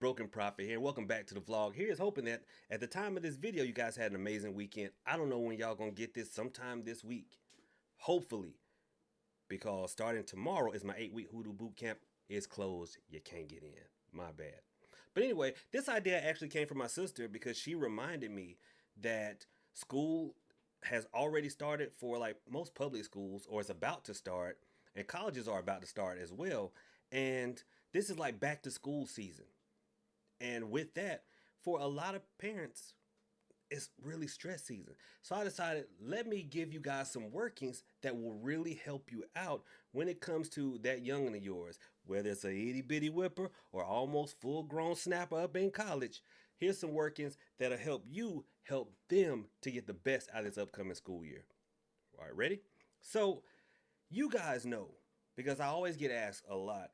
Broken Prophet here. Welcome back to the vlog. Here's hoping that at the time of this video, you guys had an amazing weekend. I don't know when y'all gonna get this, sometime this week. Hopefully, because starting tomorrow is my 8-week Hoodoo boot camp. It's closed. You can't get in. My bad. But anyway, this idea actually came from my sister because she reminded me that school has already started for like most public schools, or it's about to start, and colleges are about to start as well. And this is like back to school season. And with that, for a lot of parents, it's really stress season. So I decided, let me give you guys some workings that will really help you out when it comes to that youngin' of yours, whether it's a itty bitty whipper or almost full grown snapper up in college. Here's some workings that'll help you help them to get the best out of this upcoming school year. All right, ready? So you guys know, because I always get asked a lot,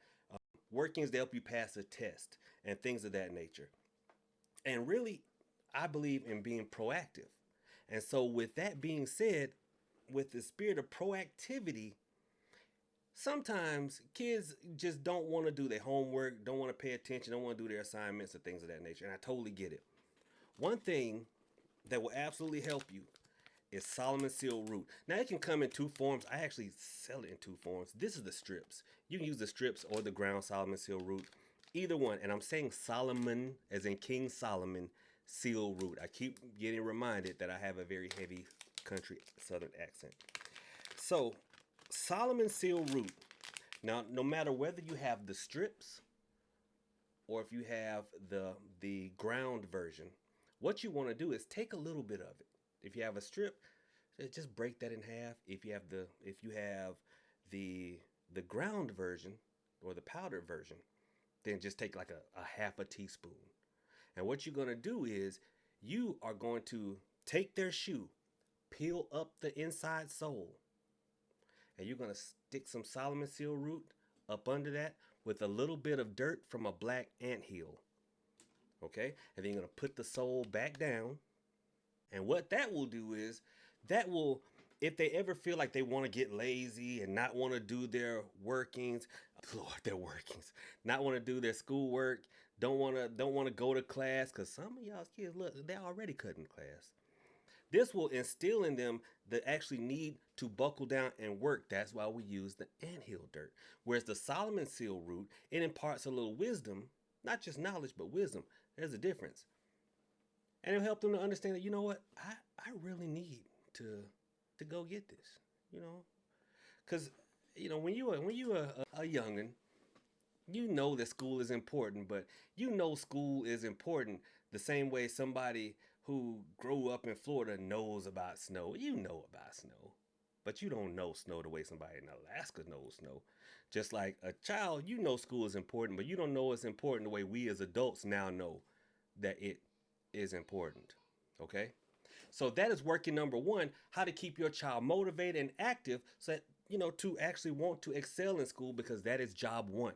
workings to help you pass a test and things of that nature. And really, I believe in being proactive. And so, with that being said, with the spirit of proactivity, sometimes kids just don't want to do their homework, don't want to pay attention, don't want to do their assignments and things of that nature. And I totally get it. One thing that will absolutely help you is Solomon Seal root. Now it can come in two forms. I actually sell it in two forms. This is the strips. You can use the strips or the ground Solomon Seal root, either one. And I'm saying Solomon as in King Solomon Seal root. I keep getting reminded that I have a very heavy country southern accent. So Solomon Seal root. Now, no matter whether you have the strips or if you have the ground version, what you want to do is take a little bit of it. If you have a strip, just break that in half. If you have the ground version or the powdered version, then just take like a half a teaspoon. And what you're going to do is you are going to take their shoe, peel up the inside sole, and you're going to stick some Solomon Seal root up under that with a little bit of dirt from a black anthill. Okay? And then you're going to put the sole back down. And what that will do is that will, if they ever feel like they want to get lazy and not want to do their workings, Lord, their workings, not want to do their schoolwork, don't want to go to class, because some of y'all kids, look, they're already cutting class. This will instill in them the actually need to buckle down and work. That's why we use the anthill dirt. Whereas the Solomon Seal root, it imparts a little wisdom, not just knowledge, but wisdom. There's a difference. And it'll help them to understand that, you know what, I really need to go get this, you know, because when you are a youngin, you know that school is important, but you know school is important the same way somebody who grew up in Florida knows about snow. You know about snow, but you don't know snow the way somebody in Alaska knows snow. Just like a child, you know school is important, but you don't know it's important the way we as adults now know that it is important. Okay? So that is working number one, how to keep your child motivated and active so that, to actually want to excel in school, because that is job one.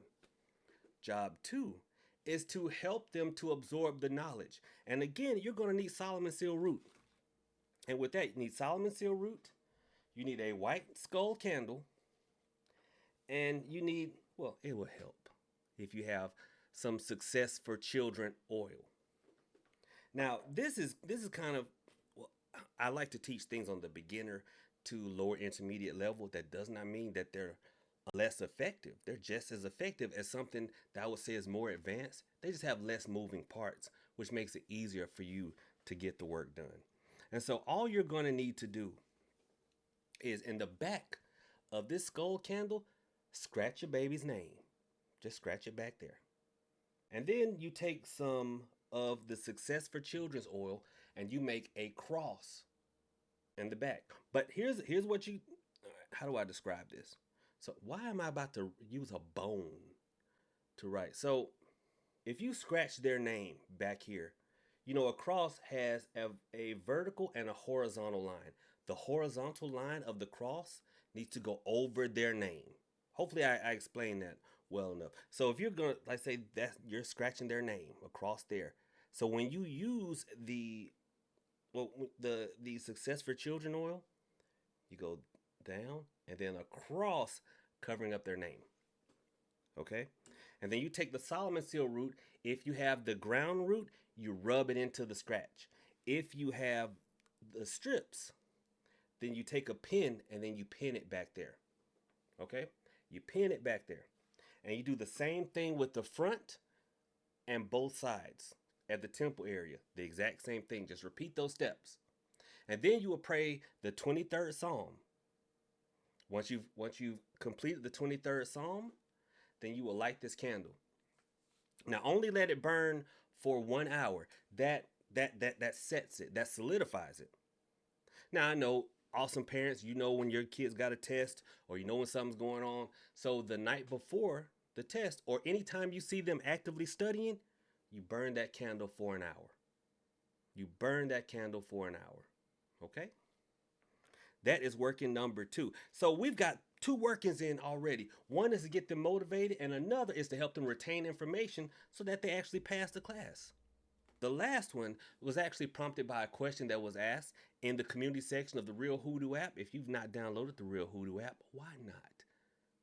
Job two is to help them to absorb the knowledge. And again, you're going to need Solomon Seal root. And with that, you need Solomon Seal root, you need a white skull candle, and you need, well, it will help if you have some Success for Children oil. Now, this is kind of, well, I like to teach things on the beginner to lower intermediate level. That does not mean that they're less effective. They're just as effective as something that I would say is more advanced. They just have less moving parts, which makes it easier for you to get the work done. And so all you're going to need to do is in the back of this skull candle, scratch your baby's name. Just scratch it back there. And then you take some of the Success for Children's oil and you make a cross in the back. But here's what you, how do I describe this? So why am I about to use a bone to write? So if you scratch their name back here, a cross has a vertical and a horizontal line. The horizontal line of the cross needs to go over their name. Hopefully I explained that well enough. So if you're going to, like say that you're scratching their name across there. So when you use the Success for Children oil, you go down and then across, covering up their name. Okay? And then you take the Solomon Seal root If you have the ground root, you rub it into the scratch. If you have the strips, then you take a pin and then you pin it back there. Okay? You pin it back there. And you do the same thing with the front and both sides at the temple area. The exact same thing. Just repeat those steps. And then you will pray the 23rd Psalm. Once you've completed the 23rd Psalm, then you will light this candle. Now only let it burn for 1 hour. That sets it. That solidifies it. Now I know awesome parents, you know when your kids got a test or you know when something's going on. So the night before the test or anytime you see them actively studying, you burn that candle for an hour. You burn that candle for an hour. Okay? That is working number 2. So we've got 2 workings in already. One is to get them motivated, and another is to help them retain information so that they actually pass the class. The last one was actually prompted by a question that was asked in the community section of the Real Hoodoo app. If you've not downloaded the Real Hoodoo app, why not?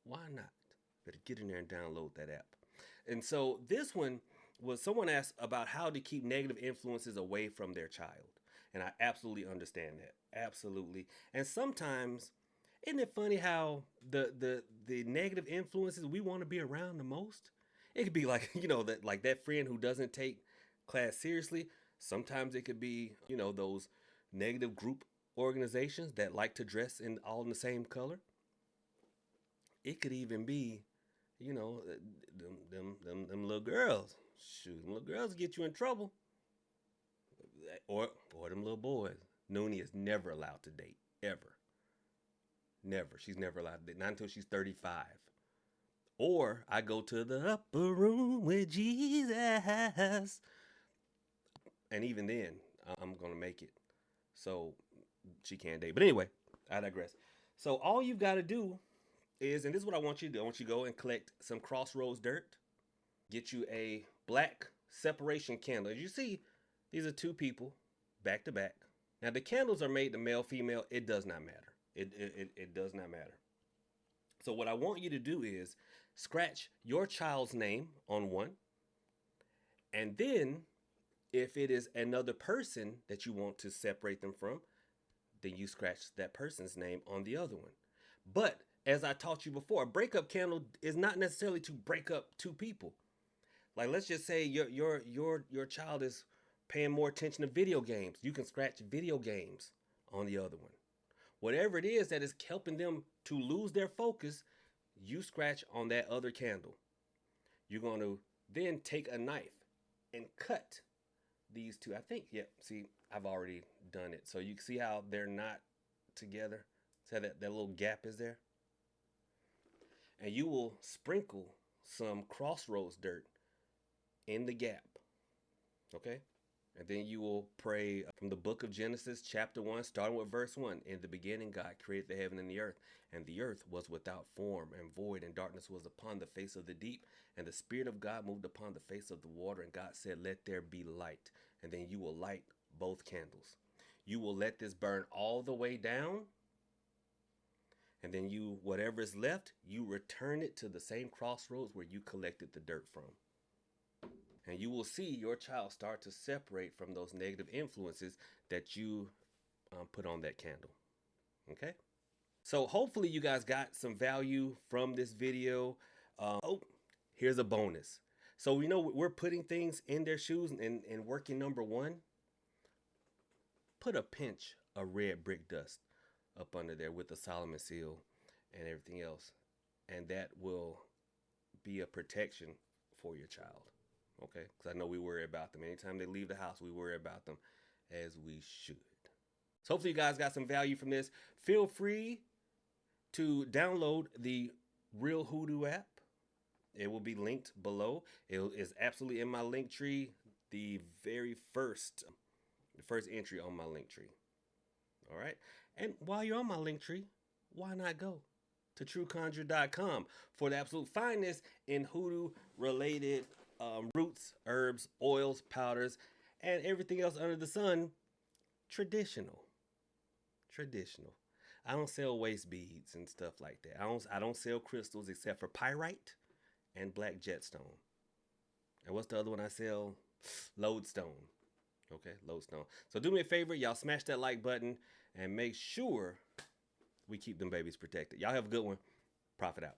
Why not? Better get in there and download that app. And so this one was someone asked about how to keep negative influences away from their child. And I absolutely understand that. Absolutely. And sometimes, isn't it funny how the negative influences we want to be around the most? It could be like, that friend who doesn't take class seriously. Sometimes it could be, those negative group organizations that like to dress all in the same color. It could even be, them little girls. Shoot, them little girls get you in trouble. Or them little boys. Noonie is never allowed to date, ever. Never. She's never allowed to date, not until she's 35. Or I go to the upper room with Jesus. And even then, I'm going to make it. So she can't date. But anyway, I digress. So all you've got to do is, and this is what I want you to do. I want you to go and collect some Crossroads dirt. Get you a black separation candle. As you see, these are 2 people back to back. Now the candles are made to male, female. It does not matter. It does not matter. So what I want you to do is scratch your child's name on one. And then if it is another person that you want to separate them from, then you scratch that person's name on the other one. But as I taught you before, a breakup candle is not necessarily to break up 2 people. Like let's just say your child is paying more attention to video games. You can scratch video games on the other one. Whatever it is that is helping them to lose their focus, you scratch on that other candle. You're going to then take a knife and cut these 2. I think, see, I've already done it. So you can see how they're not together. See how that little gap is there? And you will sprinkle some Crossroads dirt in the gap. Okay? And then you will pray from the book of Genesis, chapter 1, starting with verse 1. In the beginning, God created the heaven and the earth was without form and void, and darkness was upon the face of the deep, and the Spirit of God moved upon the face of the water, and God said, let there be light. And then you will light both candles. You will let this burn all the way down, and then whatever is left, you return it to the same crossroads where you collected the dirt from. And you will see your child start to separate from those negative influences that you put on that candle. Okay? So hopefully you guys got some value from this video. Here's a bonus. So we're putting things in their shoes and working number 1. Put a pinch of red brick dust up under there with the Solomon seal and everything else. And that will be a protection for your child. Okay, because I know we worry about them. Anytime they leave the house, we worry about them as we should. So hopefully you guys got some value from this. Feel free to download the Real Hoodoo app. It will be linked below. It is absolutely in my link tree. The first entry on my link tree. All right. And while you're on my link tree, why not go to trueconjure.com for the absolute finest in hoodoo related roots, herbs, oils, powders, and everything else under the sun. Traditional. I don't sell waist beads and stuff like that. I don't sell crystals except for pyrite and black jetstone. And what's the other one I sell? Lodestone. Okay, Lodestone. So do me a favor, y'all smash that like button and make sure we keep them babies protected. Y'all have a good one. Profit out.